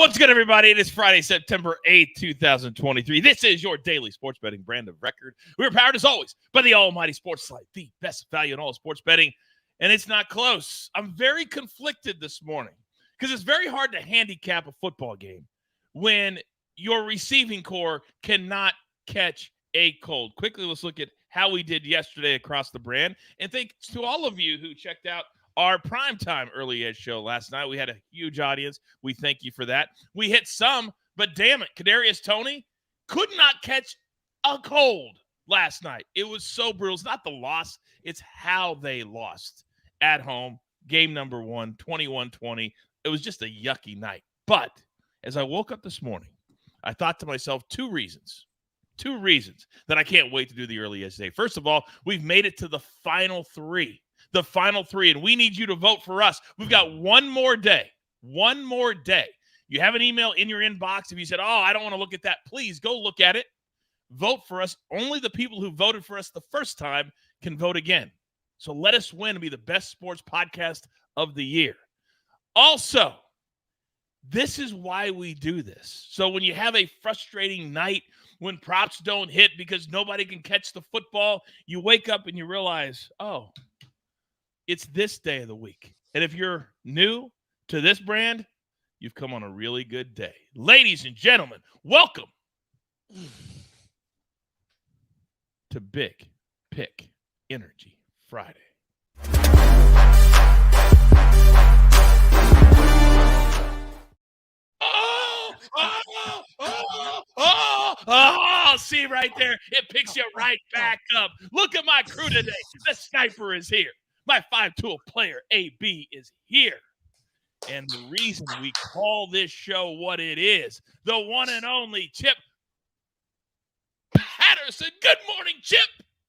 What's good, everybody? It is Friday, September 8th, 2023. This is your daily sports betting brand of record. We're powered, as always, by the almighty SportsLine, the best value in all sports betting, and it's not close. I'm very conflicted this morning because it's very hard to handicap a football game when your receiving core cannot catch a cold. Quickly, let's look at how we did yesterday across the brand, and thanks to all of you who checked out our primetime early edge show last night. We had a huge audience. We thank you for that. We hit some, but damn it, Kadarius Toney could not catch a cold last night. It was so brutal. It's not the loss. It's how they lost at home. Game number 1, 21-20. It was just a yucky night. But as I woke up this morning, I thought to myself two reasons that I can't wait to do the early edge day. First of all, we've made it to the final three. And we need you to vote for us. We've got one more day. You have an email in your inbox. If you said, I don't want to look at that, please go look at it. Vote for us. Only the people who voted for us the first time can vote again. So let us win and be the best sports podcast of the year. Also, this is why we do this. So when you have a frustrating night, when props don't hit because nobody can catch the football, you wake up and you realize, it's this day of the week. And if you're new to this brand, you've come on a really good day. Ladies and gentlemen, welcome to Big Pick Energy Friday. See right there, it picks you right back up. Look at my crew today. The Sniper is here. My 5-tool player, AB, is here. And the reason we call this show what it is, the one and only Chip Patterson. Good morning, Chip.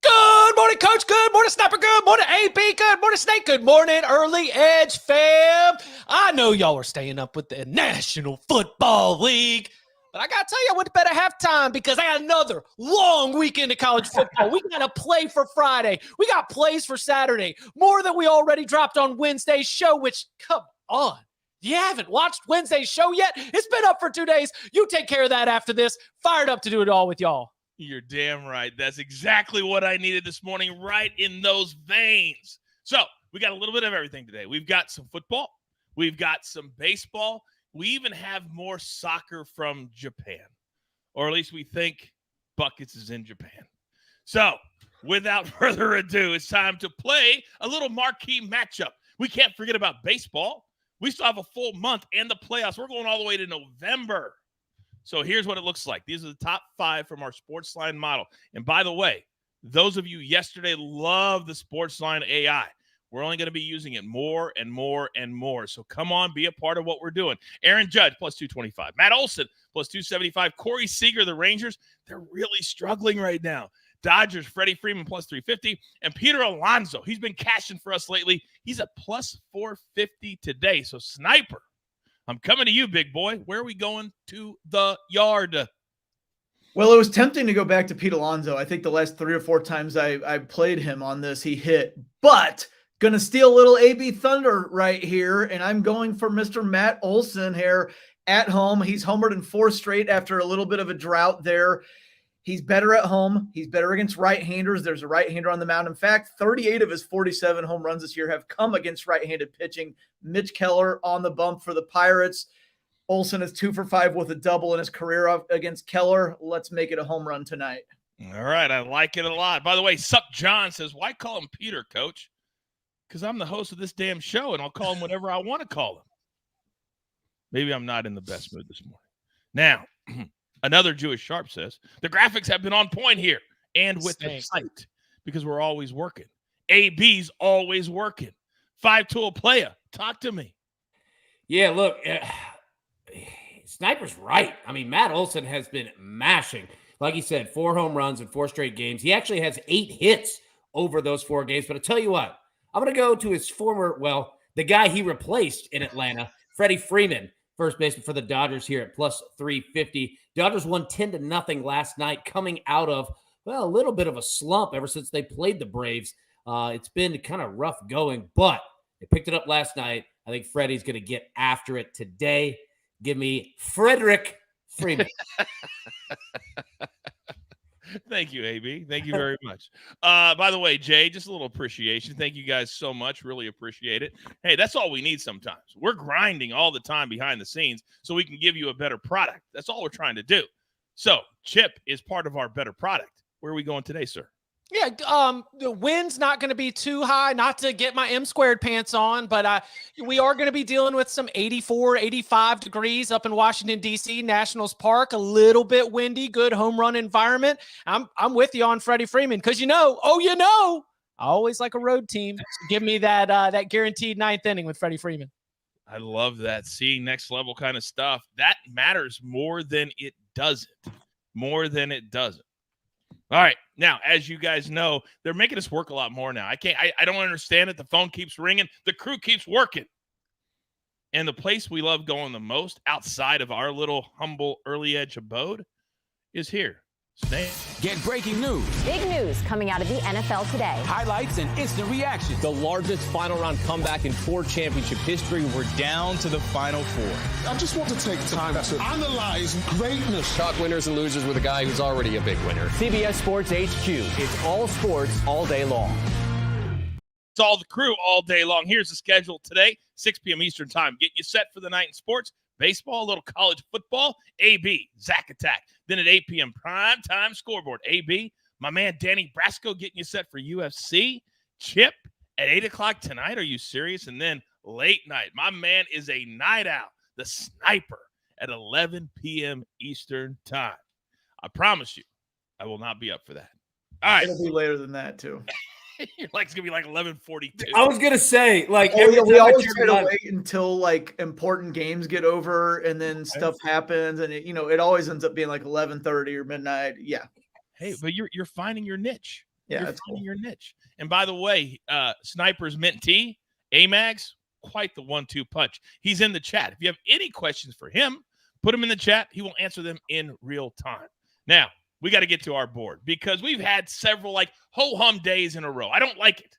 Good morning, Coach. Good morning, Sniper. Good morning, AB. Good morning, Snake. Good morning, Early Edge fam. I know y'all are staying up with the National Football League, but I got to tell you, I went to bed at halftime because I got another long weekend of college football. We got to play for Friday. We got plays for Saturday. More than we already dropped on Wednesday's show, which, come on. You haven't watched Wednesday's show yet? It's been up for 2 days. You take care of that after this. Fired up to do it all with y'all. You're damn right. That's exactly what I needed this morning, right in those veins. So we got a little bit of everything today. We've got some football. We've got some baseball. We even have more soccer from Japan, or at least we think Buckets is in Japan. So without further ado, it's time to play a little marquee matchup. We can't forget about baseball. We still have a full month and the playoffs. We're going all the way to November. So here's what it looks like. These are the top 5 from our SportsLine model. And by the way, those of you yesterday love the SportsLine AI. We're only going to be using it more and more and more. So come on, be a part of what we're doing. Aaron Judge, plus 225. Matt Olson, plus 275. Corey Seager, the Rangers, they're really struggling right now. Dodgers, Freddie Freeman, plus 350. And Peter Alonso, he's been cashing for us lately. He's at plus 450 today. So Sniper, I'm coming to you, big boy. Where are we going to the yard? Well, it was tempting to go back to Pete Alonso. I think the last 3 or 4 times I played him on this, he hit. But going to steal a little AB thunder right here, and I'm going for Mr. Matt Olson here at home. He's homered in 4 straight after a little bit of a drought there. He's better at home. He's better against right-handers. There's a right-hander on the mound. In fact, 38 of his 47 home runs this year have come against right-handed pitching. Mitch Keller on the bump for the Pirates. Olson is 2 for 5 with a double in his career against Keller. Let's make it a home run tonight. All right, I like it a lot. By the way, Sup John says, why call him Peter, Coach? Because I'm the host of this damn show, and I'll call him whatever I want to call him. Maybe I'm not in the best mood this morning. Now, another Jewish Sharp says, the graphics have been on point here and with the site because we're always working. AB's always working. 5-tool player, talk to me. Yeah, look, Sniper's right. I mean, Matt Olson has been mashing. Like he said, 4 home runs in 4 straight games. He actually has 8 hits over those 4 games. But I'll tell you what, I'm going to go to his the guy he replaced in Atlanta, Freddie Freeman, first baseman for the Dodgers here at plus 350. Dodgers won 10-0 last night, coming out of, a little bit of a slump ever since they played the Braves. It's been kind of rough going, but they picked it up last night. I think Freddie's going to get after it today. Give me Frederick Freeman. Thank you, AB. Thank you very much. By the way, Jay, just a little appreciation. Thank you guys so much. Really appreciate it. Hey, that's all we need sometimes. We're grinding all the time behind the scenes so we can give you a better product. That's all we're trying to do. So Chip is part of our better product. Where are we going today, sir? Yeah, the wind's not going to be too high, not to get my M squared pants on, but we are going to be dealing with some 84, 85 degrees up in Washington, D.C., Nationals Park, a little bit windy, good home run environment. I'm with you on Freddie Freeman because I always like a road team. Give me that guaranteed ninth inning with Freddie Freeman. I love that. See, next level kind of stuff. That matters more than it doesn't. More than it doesn't. All right. Now, as you guys know, they're making us work a lot more now. I don't understand it. The phone keeps ringing. The crew keeps working. And the place we love going the most outside of our little humble early edge abode is here. Snyder. Get breaking news. Big news coming out of the NFL today. Highlights and instant reactions. The largest final round comeback in Ford championship history. We're down to the final four. I just want to take time to analyze greatness. Talk winners and losers with a guy who's already a big winner. CBS Sports HQ. It's all sports all day long. It's all the crew all day long. Here's the schedule today, 6 p.m. Eastern time. Getting you set for the night in sports. Baseball, a little college football, AB, Zach Attack. Then at 8 p.m., prime time scoreboard, AB, my man Danny Brasco getting you set for UFC. Chip at 8 o'clock tonight. Are you serious? And then late night, my man is a night owl, the Sniper, at 11 p.m. Eastern time. I promise you, I will not be up for that. All right. It'll be later than that, too. You're like, it's going to be like 11:42. I was going to say, like, we always try to wait until, like, important games get over and then stuff happens. And, it always ends up being like 11:30 or midnight. Yeah. Hey, but you're finding your niche. Yeah, you're finding your niche. And by the way, Sniper's mint tea, Amags, quite the 1-2 punch. He's in the chat. If you have any questions for him, put them in the chat. He will answer them in real time. Now, we got to get to our board because we've had several like ho-hum days in a row. I don't like it.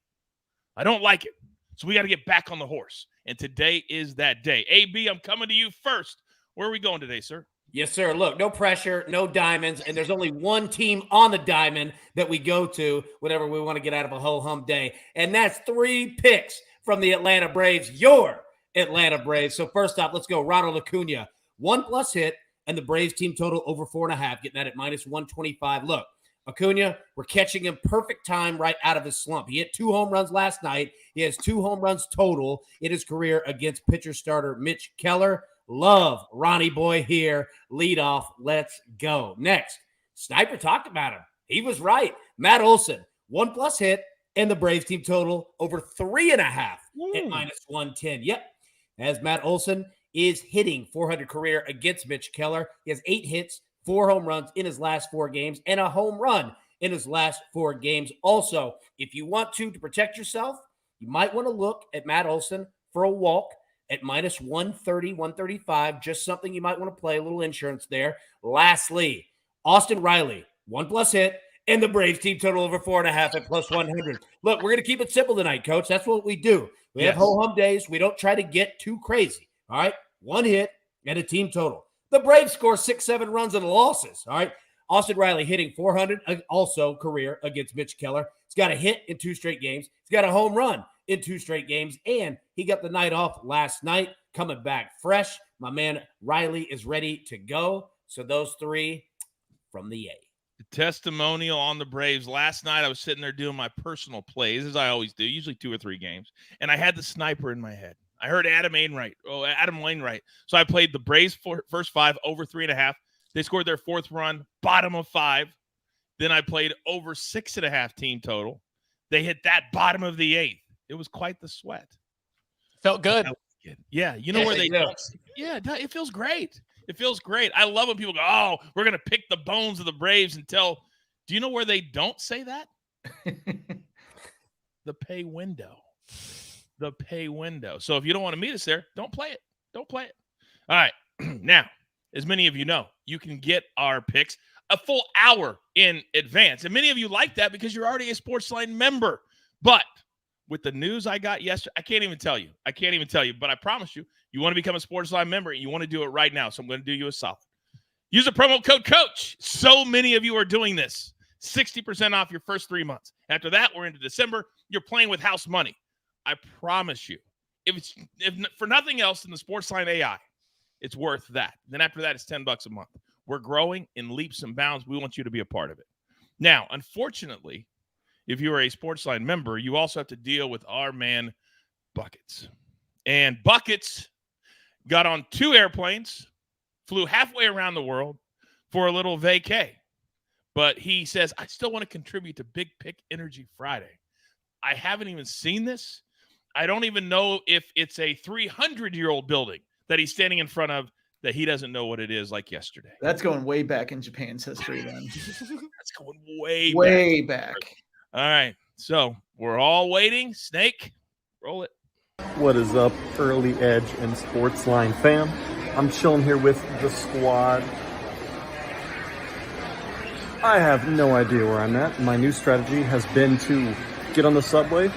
So we got to get back on the horse. And today is that day. AB, I'm coming to you first. Where are we going today, sir? Yes, sir. Look, no pressure, no diamonds, and there's only one team on the diamond that we go to whenever we want to get out of a ho-hum day, and that's 3 picks from the Atlanta Braves, your Atlanta Braves. So first off, let's go Ronald Acuna, 1+ hit, and the Braves team total over 4.5, getting that at -125. Look, Acuna, we're catching him perfect time right out of his slump. He hit 2 home runs last night. He has 2 home runs total in his career against pitcher starter Mitch Keller. Love Ronnie Boy here. Lead off. Let's go. Next, Sniper talked about him. He was right. Matt Olson, 1+ hit, and the Braves team total over 3.5 at -110. Yep. As Matt Olson is hitting .400 career against Mitch Keller. He has 8 hits, 4 home runs in his last 4 games, and a home run in his last 4 games. Also, if you want to protect yourself, you might want to look at Matt Olson for a walk at -130, 135. Just something you might want to play, a little insurance there. Lastly, Austin Riley, 1+ hit, and the Braves team total over 4.5 at +100. Look, we're going to keep it simple tonight, Coach. That's what we do. We have ho-hum days. We don't try to get too crazy. All right, 1 hit and a team total. The Braves score 6-7 runs in the losses. All right, Austin Riley hitting .400, also career against Mitch Keller. He's got a hit in 2 straight games. He's got a home run in 2 straight games, and he got the night off last night, coming back fresh. My man Riley is ready to go. So those 3 from the A. Testimonial on the Braves. Last night I was sitting there doing my personal plays, as I always do, usually 2 or 3 games, and I had the Sniper in my head. I heard Adam Wainwright. So I played the Braves first 5 over 3.5. They scored their 4th run, bottom of 5. Then I played over 6.5 team total. They hit that bottom of the 8th. It was quite the sweat. Felt good. Yeah, you know where they don't. Yeah, it feels great. It feels great. I love when people go, "Oh, we're gonna pick the bones of the Braves until." Do you know where they don't say that? The pay window. The pay window. So if you don't want to meet us there, don't play it. Don't play it. All right. Now, as many of you know, you can get our picks a full hour in advance. And many of you like that because you're already a SportsLine member. But with the news I got yesterday, I can't even tell you. But I promise you, You want to become a SportsLine member, and you want to do it right now, so I'm going to do you a solid. Use a promo code COACH. So many of you are doing this. 60% off your first 3 months. After that, we're into December. You're playing with house money. I promise you. If for nothing else in the SportsLine AI, it's worth that. Then after that, it's $10 a month. We're growing in leaps and bounds. We want you to be a part of it. Now, unfortunately, if you are a SportsLine member, you also have to deal with our man, Buckets. And Buckets got on 2 airplanes, flew halfway around the world for a little vacay. But he says, I still want to contribute to Big Pick Energy Friday. I haven't even seen this. I don't even know if it's a 300-year-old building that he's standing in front of that he doesn't know what it is like yesterday. That's going way back in Japan's history then. That's going way back. All right. So we're all waiting. Snake, roll it. What is up, Early Edge and SportsLine fam? I'm chilling here with the squad. I have no idea where I'm at. My new strategy has been to get on the subway,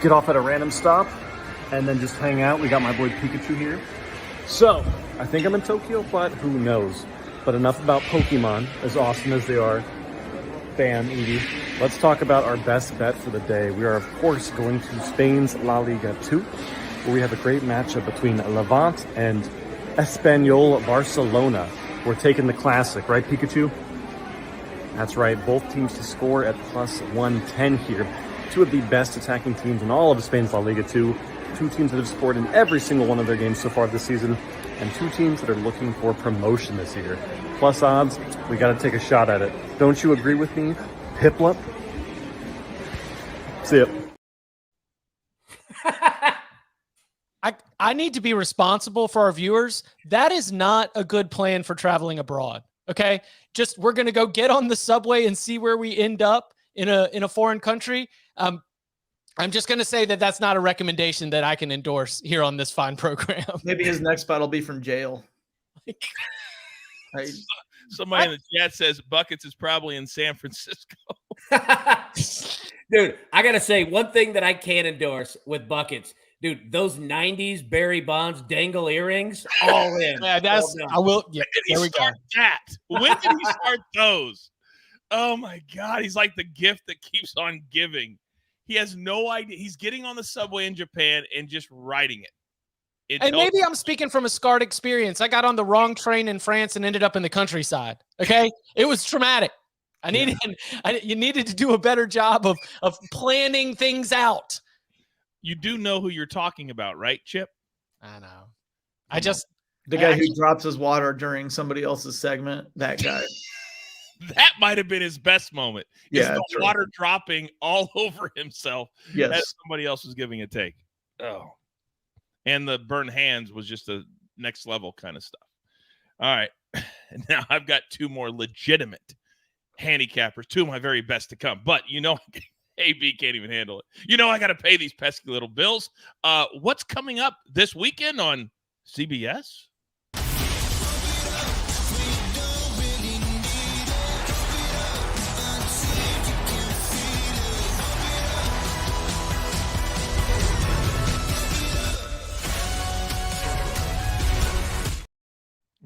get off at a random stop, and then just hang out. We got my boy Pikachu here. So, I think I'm in Tokyo, but who knows? But enough about Pokemon, as awesome as they are. Bam, Edie. Let's talk about our best bet for the day. We are, of course, going to Spain's La Liga 2, where we have a great matchup between Levante and Espanyol Barcelona. We're taking the classic, right, Pikachu? That's right, both teams to score at plus 110 here. 2 of the best attacking teams in all of Spain's La Liga 2. 2 teams that have scored in every single one of their games so far this season. And 2 teams that are looking for promotion this year. Plus odds, we got to take a shot at it. Don't you agree with me, Piplup? See ya. I need to be responsible for our viewers. That is not a good plan for traveling abroad. Okay. Just, we're going to go get on the subway and see where we end up in a foreign country. I'm just going to say that that's not a recommendation that I can endorse here on this fine program. Maybe his next spot will be from jail. Right. Somebody in the chat says Buckets is probably in San Francisco. Dude, I got to say one thing that I can endorse with Buckets. Dude, those 90s Barry Bonds dangle earrings, all in. Yeah, that's, I will. Yeah, there we go. That. When did he start those? Oh my God. He's like the gift that keeps on giving. He has no idea. He's getting on the subway in Japan and just riding it. And maybe I'm speaking from a scarred experience. I got on the wrong train in France and ended up in the countryside. Okay. It was traumatic. You needed to do a better job of planning things out. You do know who you're talking about, right, Chip? I know. The guy who drops his water during somebody else's segment, that guy. That might have been his best moment. Yeah, the water dropping all over himself as somebody else was giving a take. Oh. And the burned hands was just a next level kind of stuff. All right. Now I've got 2 more legitimate handicappers, 2 of my very best to come. But AB can't even handle it. I got to pay these pesky little bills. What's coming up this weekend on CBS?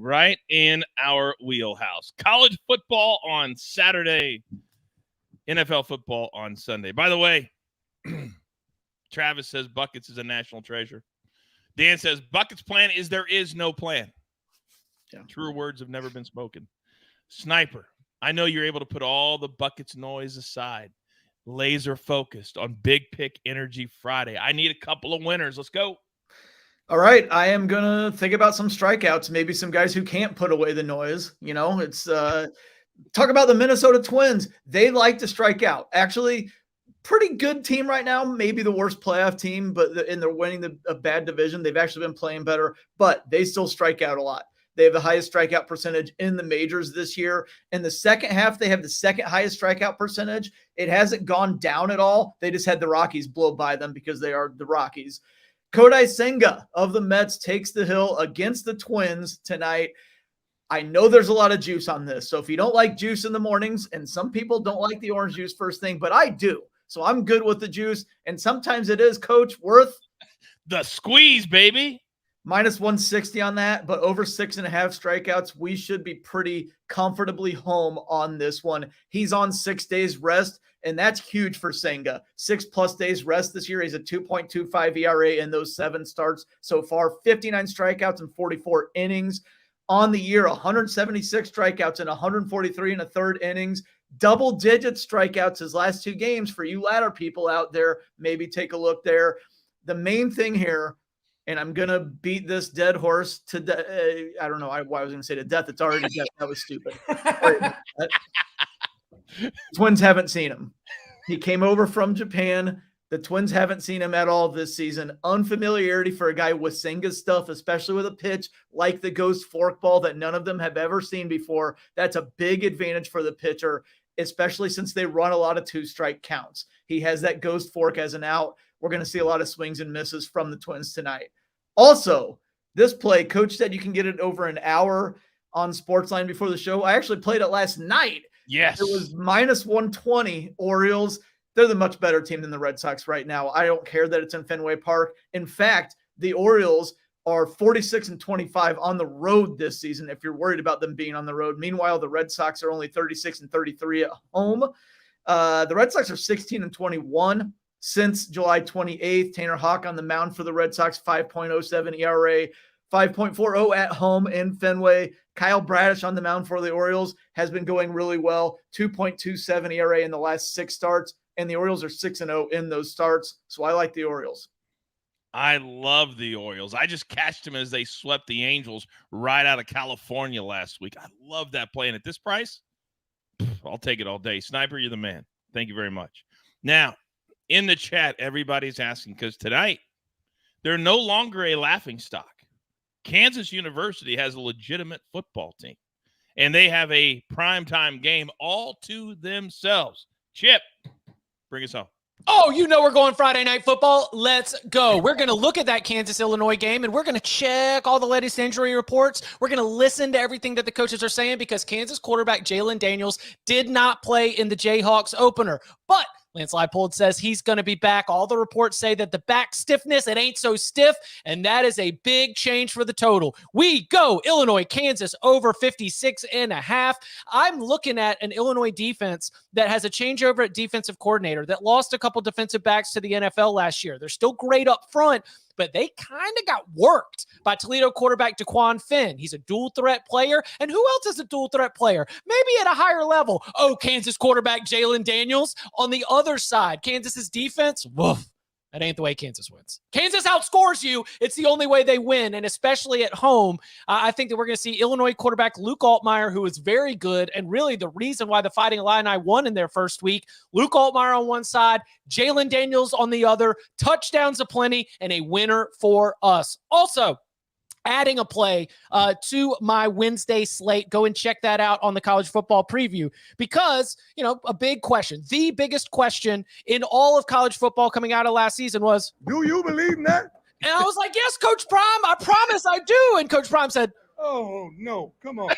Right in our wheelhouse. College football on Saturday, NFL football on Sunday. By the way, Travis says Buckets is a national treasure. Dan says Buckets' plan is there is no plan. Yeah. Truer words have never been spoken. Sniper, I know you're able to put all the Buckets noise aside. Laser focused on Big Pick Energy Friday. I need a couple of winners. Let's go. All right, I am going to think about some strikeouts, maybe some guys who can't put away the noise. It's talk about the Minnesota Twins. They like to strike out. Actually, pretty good team right now, maybe the worst playoff team, but they're winning a bad division. They've actually been playing better, but they still strike out a lot. They have the highest strikeout percentage in the majors this year. In the second half, they have the second highest strikeout percentage. It hasn't gone down at all. They just had the Rockies blow by them because they are the Rockies. Kodai Senga of the Mets takes the hill against the Twins tonight. I know there's a lot of juice on this. So if you don't like juice in the mornings, and some people don't like the orange juice first thing, but I do. So I'm good with the juice. And sometimes it is, Coach, worth the squeeze, baby. minus 160 on that, but over 6.5 strikeouts. We should be pretty comfortably home on this one. He's on 6 days rest, and that's huge for Senga. 6+ days rest this year. He's a 2.25 ERA in those 7 starts so far, 59 strikeouts and 44 innings. On the year, 176 strikeouts and 143 and a third innings. Double-digit strikeouts his last 2 games. For you ladder people out there, maybe take a look there. The main thing here, and I'm going to beat this dead horse to death. I don't know why I was going to say to death. It's already death. That was stupid. Twins haven't seen him. He came over from Japan. The Twins haven't seen him at all this season. Unfamiliarity for a guy with Senga's stuff, especially with a pitch like the ghost forkball that none of them have ever seen before. That's a big advantage for the pitcher, especially since they run a lot of 2-strike counts. He has that ghost fork as an out. We're going to see a lot of swings and misses from the Twins tonight. Also, this play, Coach said you can get it over an hour on SportsLine before the show. I actually played it last night. Yes. It was minus 120 Orioles. They're the much better team than the Red Sox right now. I don't care that it's in Fenway Park. In fact, the Orioles are 46-25 on the road this season, if you're worried about them being on the road. Meanwhile, the Red Sox are only 36-33 at home. The Red Sox are 16-21 since July 28th. Tanner Houck on the mound for the Red Sox, 5.07 ERA, 5.40 at home in Fenway. Kyle Bradish on the mound for the Orioles has been going really well, 2.27 ERA in the last 6 starts. And the Orioles are 6-0 in those starts. So I like the Orioles. I love the Orioles. I just cashed them as they swept the Angels right out of California last week. I love that play. And at this price, I'll take it all day. Sniper, you're the man. Thank you very much. Now, in the chat, everybody's asking, because tonight, they're no longer a laughingstock. Kansas University has a legitimate football team, and they have a primetime game all to themselves. Chip, bring us home. Oh, you know we're going Friday Night Football. Let's go. We're going to look at that Kansas-Illinois game, and we're going to check all the latest injury reports. We're going to listen to everything that the coaches are saying, because Kansas quarterback Jalen Daniels did not play in the Jayhawks opener. But Lance Leipold says he's going to be back. All the reports say that the back stiffness, it ain't so stiff, and that is a big change for the total. We go Illinois, Kansas over 56.5. I'm looking at an Illinois defense that has a changeover at defensive coordinator, that lost a couple defensive backs to the NFL last year. They're still great up front, but they kind of got worked by Toledo quarterback DeQuan Finn. He's a dual threat player. And who else is a dual threat player? Maybe at a higher level. Oh, Kansas quarterback Jalen Daniels. On the other side, Kansas's defense, woof. That ain't the way Kansas wins. Kansas outscores you. It's the only way they win, and especially at home. I think that we're going to see Illinois quarterback Luke Altmaier, who is very good, and really the reason why the Fighting Illini won in their first week. Luke Altmaier on one side, Jalen Daniels on the other, touchdowns aplenty, and a winner for us. Also, adding a play to my Wednesday slate. Go and check that out on the college football preview, because, you know, a big question, the biggest question in all of college football coming out of last season was, Do you believe in that? and I was like, yes, Coach Prime, I promise I do. And Coach Prime said, Oh, no. Come on.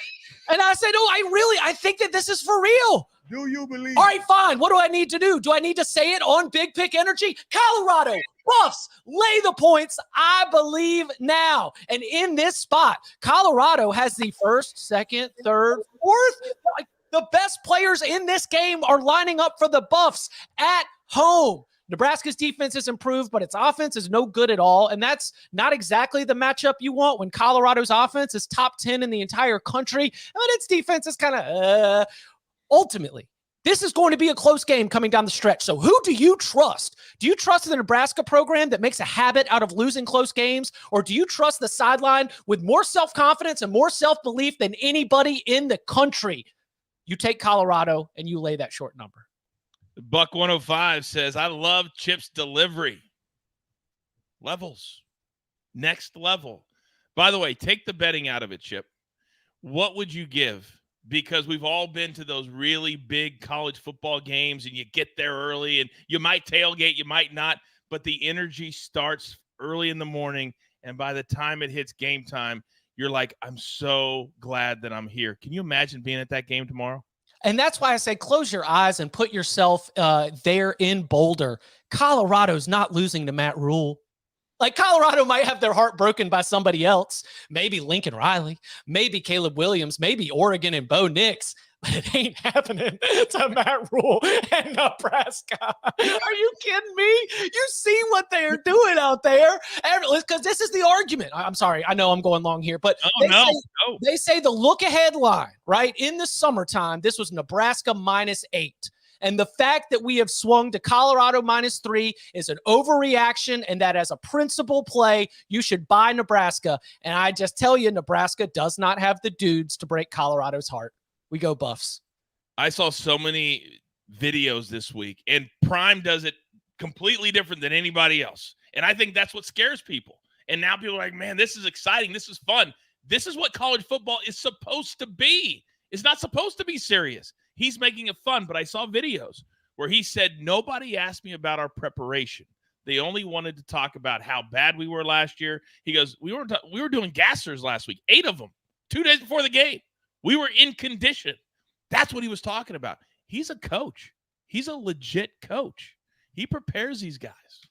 and I said, oh, I think that this is for real. Do you believe? All right, fine. What do I need to do? Do I need to say it on Big Pick Energy? Colorado, Buffs, lay the points. I believe now. And in this spot, Colorado has the first, second, third, fourth. Like, the best players in this game are lining up for the Buffs at home. Nebraska's defense has improved, but its offense is no good at all. And that's not exactly the matchup you want when Colorado's offense is top 10 in the entire country. But its defense is kind of, ultimately, this is going to be a close game coming down the stretch. So who do you trust? Do you trust the Nebraska program that makes a habit out of losing close games? Or do you trust the sideline with more self-confidence and more self-belief than anybody in the country? You take Colorado and you lay that short number. Buck 105 says, I love Chip's delivery. Levels. Next level. By the way, take the betting out of it, Chip. What would you give? Because we've all been to those really big college football games, and you get there early, and you might tailgate, you might not, but the energy starts early in the morning, and by the time it hits game time, you're like, I'm so glad that I'm here. Can you imagine being at that game tomorrow? And that's why I say close your eyes and put yourself there in Boulder. Colorado's not losing to Matt Rule. Like Colorado might have their heart broken by somebody else. Maybe Lincoln Riley, maybe Caleb Williams, maybe Oregon and Bo Nix. But it ain't happening to Matt Rule and Nebraska. Are you kidding me? You see what they're doing out there? Because this is the argument. I'm sorry. I know I'm going long here, but they say the look-ahead line, right? In the summertime, this was Nebraska -8. And the fact that we have swung to Colorado -3 is an overreaction, and that as a principal play, you should buy Nebraska. And I just tell you, Nebraska does not have the dudes to break Colorado's heart. We go Buffs. I saw so many videos this week, and Prime does it completely different than anybody else. And I think that's what scares people. And now people are like, man, this is exciting. This is fun. This is what college football is supposed to be. It's not supposed to be serious. He's making it fun, but I saw videos where he said, nobody asked me about our preparation. They only wanted to talk about how bad we were last year. He goes, we were doing gassers last week, 8 of them, 2 days before the game. We were in condition. That's what he was talking about. He's a coach. He's a legit coach. He prepares these guys.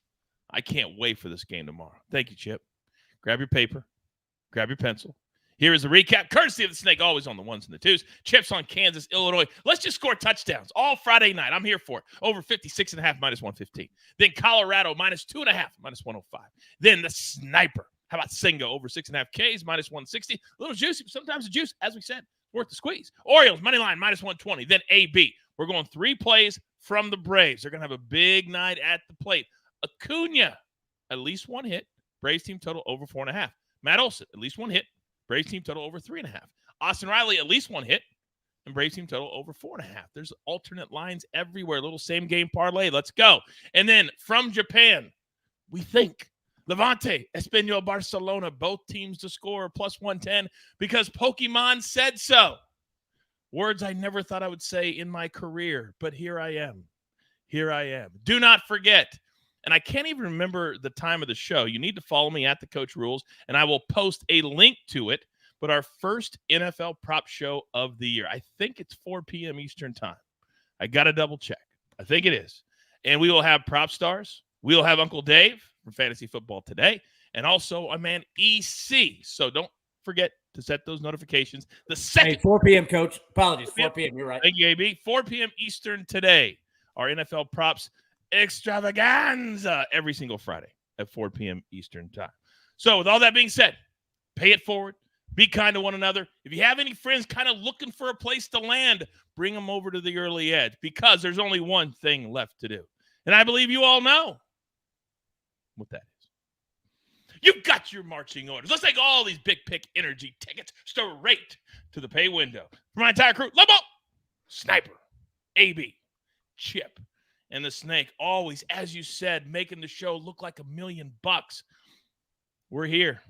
I can't wait for this game tomorrow. Thank you, Chip. Grab your paper. Grab your pencil. Here is a recap, courtesy of the Snake, always on the 1s and the 2s. Chips on Kansas, Illinois. Let's just score touchdowns all Friday night. I'm here for it. Over 56.5, -115. Then Colorado, -2.5, -105. Then the Sniper. How about Singo, over 6.5 Ks, -160. A little juicy, but sometimes the juice, as we said, worth the squeeze. Orioles, money line, -120. Then AB. We're going 3 plays from the Braves. They're going to have a big night at the plate. Acuna, at least 1 hit. Braves team total over 4.5. Matt Olson, at least 1 hit. Braves team total over 3.5. Austin Riley, at least 1 hit. And Braves team total over 4.5. There's alternate lines everywhere. Little same game parlay. Let's go. And then from Japan, we think Levante, Espanyol, Barcelona, both teams to score +110 because Pokemon said so. Words I never thought I would say in my career, but here I am. Here I am. Do not forget, and I can't even remember the time of the show. You need to follow me at the Coach Rules, and I will post a link to it. But our first NFL prop show of the year, I think it's 4 p.m. Eastern time. I got to double check. I think it is. And we will have prop stars. We will have Uncle Dave from Fantasy Football Today, and also a man EC. So don't forget to set those notifications. The second 4 p.m. Coach. Apologies, 4 p.m. You're right. Thank you, AB. 4 p.m. Eastern today. Our NFL props extravaganza every single Friday at 4 p.m. Eastern time. So with all that being said, pay it forward. Be kind to one another. If you have any friends kind of looking for a place to land, bring them over to the early edge because there's only one thing left to do. And I believe you all know what that is. You've got your marching orders. Let's take all these big pick energy tickets straight to the pay window. For my entire crew, Lobo, Sniper, AB, Chip, and the Snake, always, as you said, making the show look like $1 million. We're here.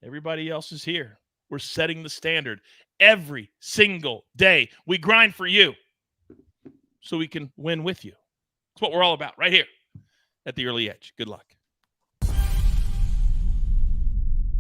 Everybody else is here. We're setting the standard every single day. We grind for you so we can win with you. That's what we're all about right here at the early edge. Good luck.